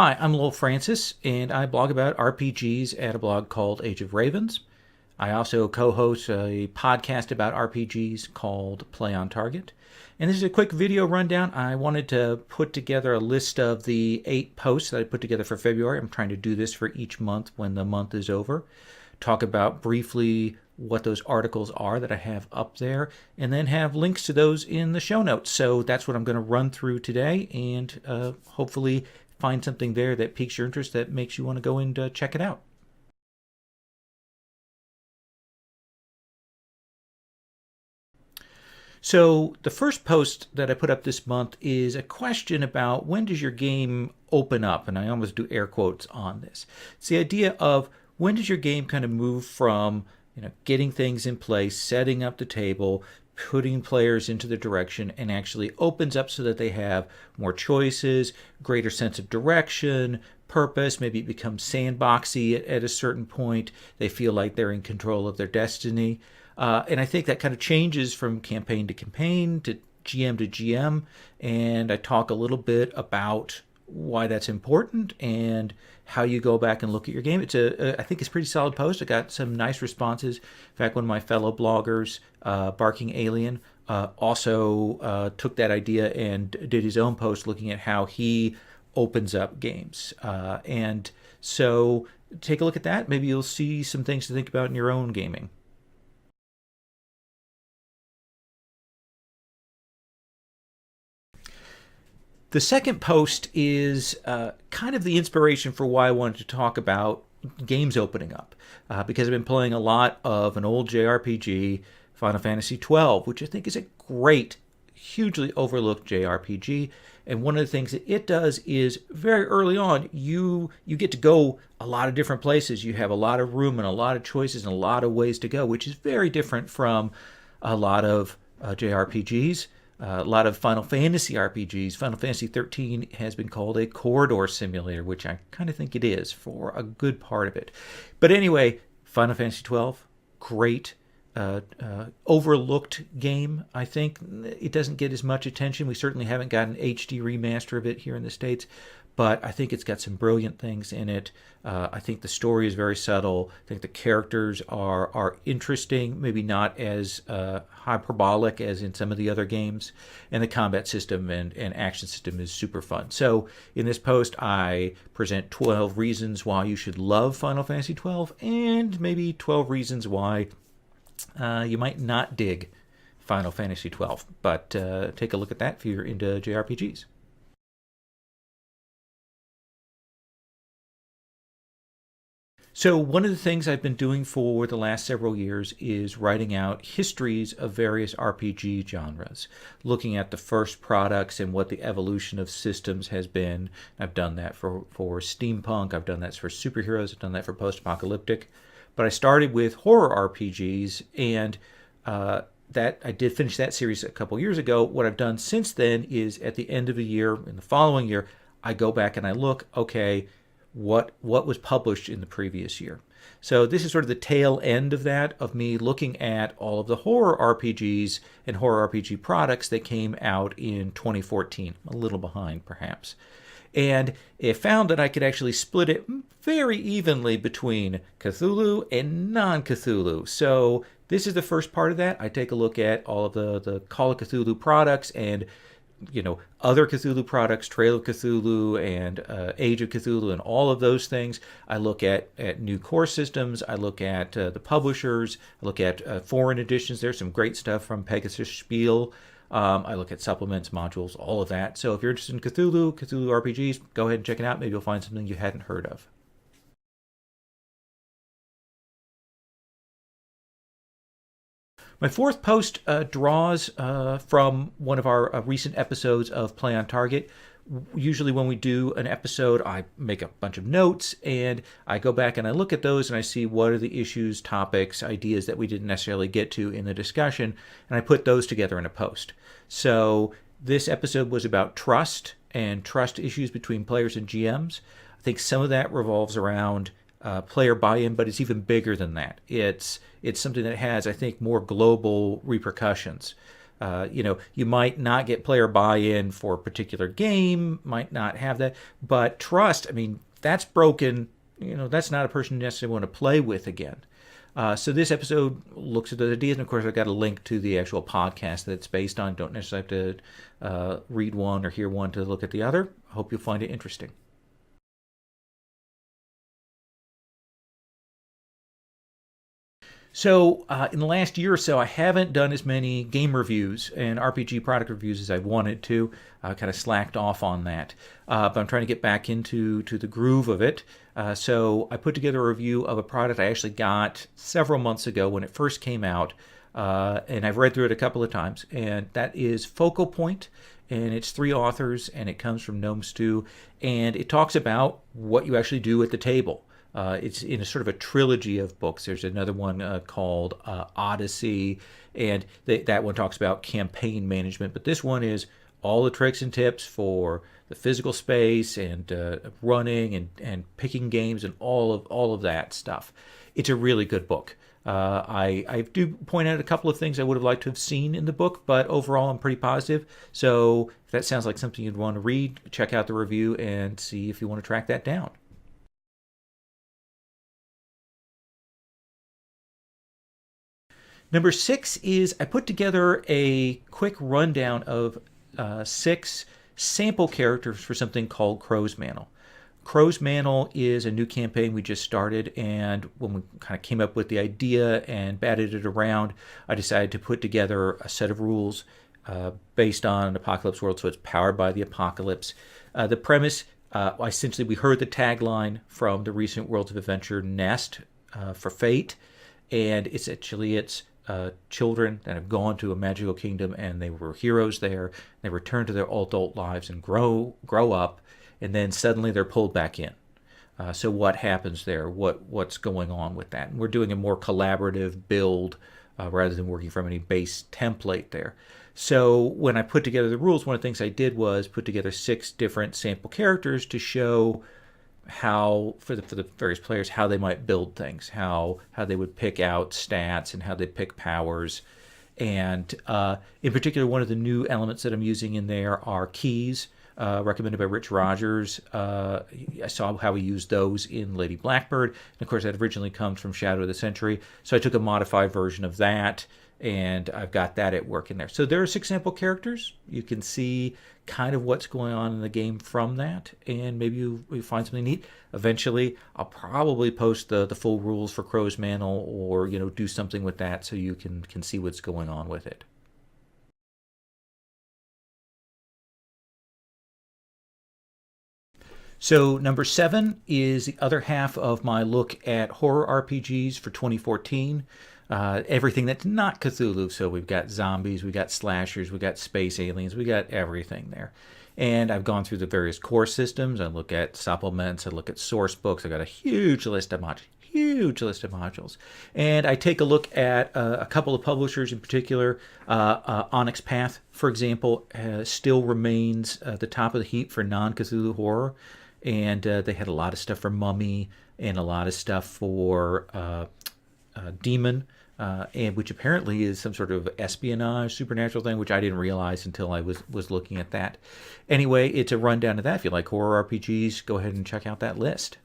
Hi, I'm Lowell Francis, and I blog about RPGs at a blog called Age of Ravens. I also co host a podcast about RPGs called Play on Target. And this is a quick video rundown. I wanted to put together a list of the 8 posts that I put together for February. I'm trying to do this for each month when the month is over. Talk about briefly what those articles are that I have up there, and then have links to those in the show notes. So that's what I'm going to run through today, and hopefully find something there that piques your interest that makes you want to go and check it out. So the first post that I put up this month is a question about when does your game open up? And I almost do air quotes on this. It's the idea of when does your game kind of move from getting things in place, setting up the table, putting players into the direction, and actually opens up so that they have more choices, greater sense of direction, purpose. Maybe it becomes sandboxy at a certain point. They feel like they're in control of their destiny. And I think that kind of changes from campaign to campaign to GM. And I talk a little bit about why that's important and how you go back and look at your game. I think it's a pretty solid post. I got some nice responses. In fact, one of my fellow bloggers, Barking Alien, also took that idea and did his own post looking at how he opens up games. And so take a look at that. Maybe you'll see some things to think about in your own gaming. The second post is kind of the inspiration for why I wanted to talk about games opening up, because I've been playing a lot of an old JRPG, Final Fantasy XII, which I think is a great, hugely overlooked JRPG. And one of the things that it does is very early on, you get to go a lot of different places. You have a lot of room and a lot of choices and a lot of ways to go, which is very different from a lot of JRPGs. A lot of Final Fantasy RPGs. Final Fantasy 13 has been called a corridor simulator, which I kind of think it is for a good part of it. But anyway, Final Fantasy 12, great, overlooked game, I think. It doesn't get as much attention. We certainly haven't got an HD remaster of it here in the States, but I think it's got some brilliant things in it. I think the story is very subtle. I think the characters are interesting, maybe not as hyperbolic as in some of the other games. And the combat system and action system is super fun. So in this post, I present 12 reasons why you should love Final Fantasy 12 and maybe 12 reasons why you might not dig Final Fantasy 12. But take a look at that if you're into JRPGs. So one of the things I've been doing for the last several years is writing out histories of various RPG genres, looking at the first products and what the evolution of systems has been. I've done that for steampunk, I've done that for superheroes, I've done that for post-apocalyptic. But I started with horror RPGs, and that I did finish that series a couple years ago. What I've done since then is at the end of the year, in the following year, I go back and I look, okay, what was published in the previous year. So this is sort of the tail end of that, of me looking at all of the horror RPGs and horror RPG products that came out in 2014, a little behind perhaps. And it found that I could actually split it very evenly between Cthulhu and non-Cthulhu. So this is the first part of that. I take a look at all of the Call of Cthulhu products and other Cthulhu products, Trail of Cthulhu and Age of Cthulhu and all of those things. I look at new core systems. I look at the publishers. I look at foreign editions. There's some great stuff from Pegasus Spiel. I look at supplements, modules, all of that. So if you're interested in Cthulhu RPGs, go ahead and check it out. Maybe you'll find something you hadn't heard of. My fourth post draws from one of our recent episodes of Play on Target. Usually when we do an episode, I make a bunch of notes and I go back and I look at those and I see what are the issues, topics, ideas that we didn't necessarily get to in the discussion, and I put those together in a post. So this episode was about trust and trust issues between players and GMs. I think some of that revolves around player buy-in, but it's even bigger than that. It's something that has, I think, more global repercussions. You might not get player buy-in for a particular game, might not have that, but trust, I mean, that's broken. That's not a person you necessarily want to play with again. So this episode looks at those ideas, and of course, I've got a link to the actual podcast that it's based on. Don't necessarily have to read one or hear one to look at the other. I hope you'll find it interesting. So, in the last year or so, I haven't done as many game reviews and RPG product reviews as I wanted to. I kind of slacked off on that, but I'm trying to get back into the groove of it. So, I put together a review of a product I actually got several months ago when it first came out, and I've read through it a couple of times. And that is Focal Point, and it's three authors, and it comes from Gnome Stew, and it talks about what you actually do at the table. It's in a sort of a trilogy of books. There's another one called Odyssey, and that one talks about campaign management. But this one is all the tricks and tips for the physical space and running and picking games and all of that stuff. It's a really good book. I do point out a couple of things I would have liked to have seen in the book, but overall I'm pretty positive. So if that sounds like something you'd want to read, check out the review and see if you want to track that down. Number 6 is I put together a quick rundown of 6 sample characters for something called Crow's Mantle. Crow's Mantle is a new campaign we just started, and when we kind of came up with the idea and batted it around, I decided to put together a set of rules based on an apocalypse world, so it's powered by the apocalypse. The premise, essentially, we heard the tagline from the recent Worlds of Adventure Nest for Fate, and it's children that have gone to a magical kingdom and they were heroes there. They return to their adult lives and grow up, and then suddenly they're pulled back in. So what happens there? What's going on with that? And we're doing a more collaborative build rather than working from any base template there. So when I put together the rules, one of the things I did was put together 6 different sample characters to show how for the various players how they might build things, how they would pick out stats and how they pick powers. And in particular, one of the new elements that I'm using in there are keys, recommended by Rich Rogers. I saw how he used those in Lady Blackbird, and of course that originally comes from Shadow of the Century, so I took a modified version of that, and I've got that at work in there. So there are 6 sample characters. You can see kind of what's going on in the game from that, and maybe you find something neat. Eventually, I'll probably post the full rules for Crow's Mantle, or do something with that so you can see what's going on with it. So number 7 is the other half of my look at horror RPGs for 2014. Everything that's not Cthulhu. So we've got zombies, we've got slashers, we've got space aliens, we got everything there. And I've gone through the various core systems. I look at supplements, I look at source books. I've got a huge list of modules. And I take a look at a couple of publishers in particular. Onyx Path, for example, still remains the top of the heap for non-Cthulhu horror. And they had a lot of stuff for Mummy and a lot of stuff for Demon, and which apparently is some sort of espionage supernatural thing, which I didn't realize until I was looking at that. Anyway, it's a rundown of that. If you like horror RPGs, go ahead and check out that list.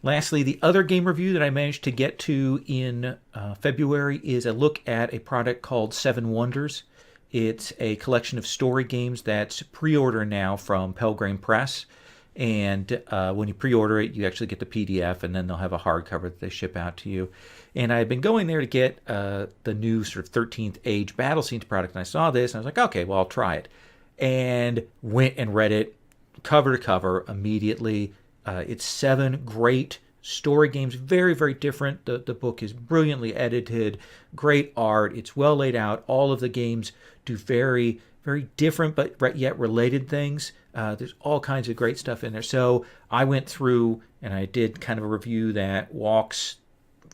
Lastly, the other game review that I managed to get to in February is a look at a product called Seven Wonders. It's a collection of story games that's pre-order now from Pelgrane Press. And when you pre-order it, you actually get the PDF, and then they'll have a hardcover that they ship out to you. And I had been going there to get the new sort of 13th Age Battle Scenes product, and I saw this, and I was like, okay, well, I'll try it. And went and read it cover to cover immediately. It's 7 great story games, very, very different. The book is brilliantly edited, great art, it's well laid out. All of the games do very, very different but yet related things. There's all kinds of great stuff in there. So I went through and I did kind of a review that walks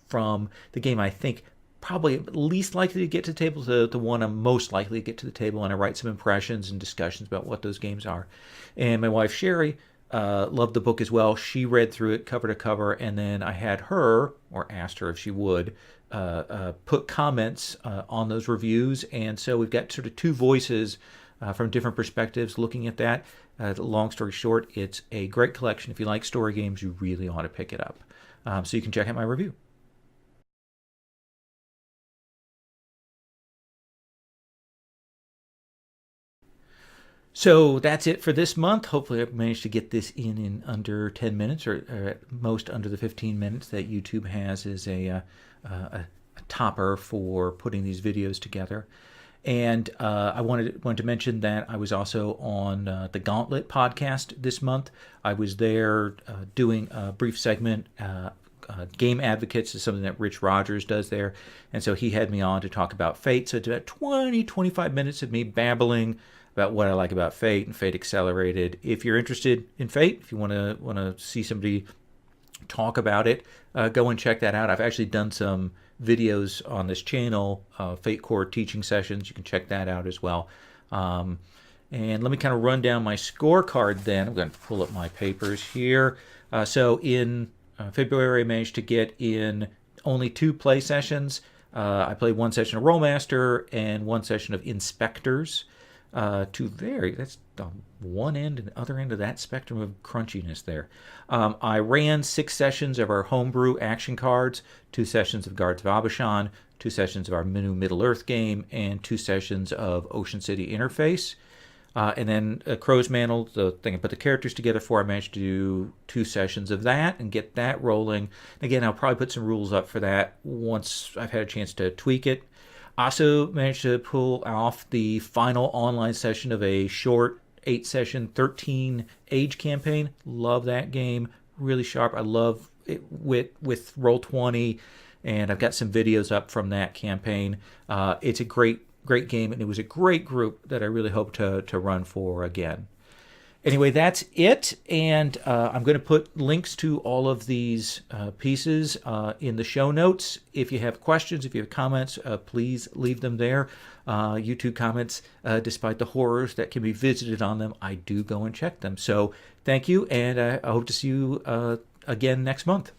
from the game I think probably least likely to get to the table to the one I'm most likely to get to the table, and I write some impressions and discussions about what those games are. And my wife Sherry loved the book as well. She read through it cover to cover, and then I had her, or asked her if she would, put comments on those reviews. And so we've got sort of two voices from different perspectives looking at that. Long story short, it's a great collection. If you like story games, you really ought to pick it up. So you can check out my review. So that's it for this month. Hopefully, I've managed to get this in under 10 minutes, or at most under the 15 minutes that YouTube has as a topper for putting these videos together. And I wanted to mention that I was also on the Gauntlet podcast this month. I was there doing a brief segment. Game Advocates is something that Rich Rogers does there. And so he had me on to talk about Fate. So it's about 25 minutes of me babbling about what I like about Fate and Fate Accelerated. If you're interested in Fate, if you want to see somebody talk about it, go and check that out. I've actually done some videos on this channel, Fate Core teaching sessions. You can check that out as well. And let me kind of run down my scorecard then. I'm going to pull up my papers here. So in February, I managed to get in only 2 play sessions. I played 1 session of Rollmaster and 1 session of Inspectors. That's on one end and the other end of that spectrum of crunchiness there. I ran 6 sessions of our homebrew action cards, 2 sessions of Guards of Abashan, 2 sessions of our new Middle-earth game, and 2 sessions of Ocean City Interface. And then Crow's Mantle, the thing I put the characters together for, I managed to do 2 sessions of that and get that rolling. Again, I'll probably put some rules up for that once I've had a chance to tweak it. Also managed to pull off the final online session of a short 8-session 13 age campaign. Love that game. Really sharp. I love it with Roll20, and I've got some videos up from that campaign. It's a great game, and it was a great group that I really hope to run for again. Anyway, that's it, and I'm going to put links to all of these pieces in the show notes. If you have questions, if you have comments, please leave them there. YouTube comments, despite the horrors that can be visited on them, I do go and check them. So thank you, and I hope to see you again next month.